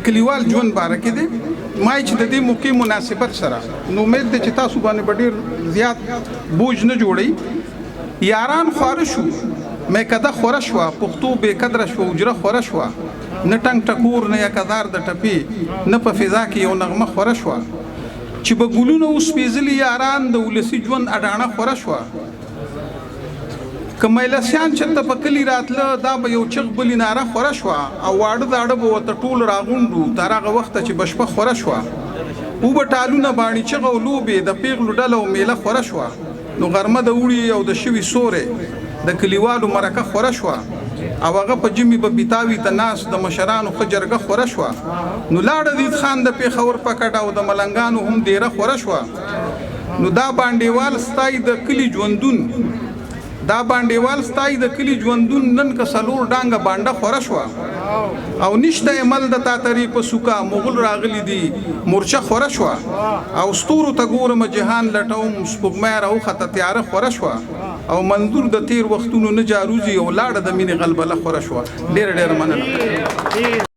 کلیوال ژوند باره کې دی ما چې د دې موقع مناسبت سره نو امید دی چې تاسو باندې به ډېر زیات بوج نه جوړئ یاران خواره شو مې کده خوره شوه پښتو بې قدره شوه اجره خوره شوه نه ټنګ ټکور نه یکدار د ټپې نه په فضا کې یو نغمه خوره شوه چې به ګلونه وسپېځلي یاران د ولسي ژوند اډانه خوره شوه که میلسیان چېرته په کلي راتله دا به یو چغ بلې ناره خوره شوه او واړه داړه به ورته ټول راغونډو تر هغه وخته چې به شپه خوره شوه اوبه ټالونه باڼې چغه او لوبې د پیغلو ډله او میله خوره شوه نو غرمه د وړي او د شوي سورې د کلیوالو مرکه خوره شوه او هغه په جمعې به بیتاوي د ناس د مشرانو ښه جرګه خوره شوه نو لاړه دید خان د پېښور په کټ او د ملنګانو هم ډېره خوره شوه نو دا بانډیوال ستایي د کلي ژوندون نن که څلور ډانګه بانډه خوره شوه او نشته عمل د تاتري په سوکا مغول راغلي دي مورچه خوره شوه او ستورو ته ګورم جهان لټوم سپوږمۍ راوخته تیاره خوره شوه او منظور د تیر وختونو نه جاروزي او لاړه د مینې غلبله خوره شوه ډېره مننه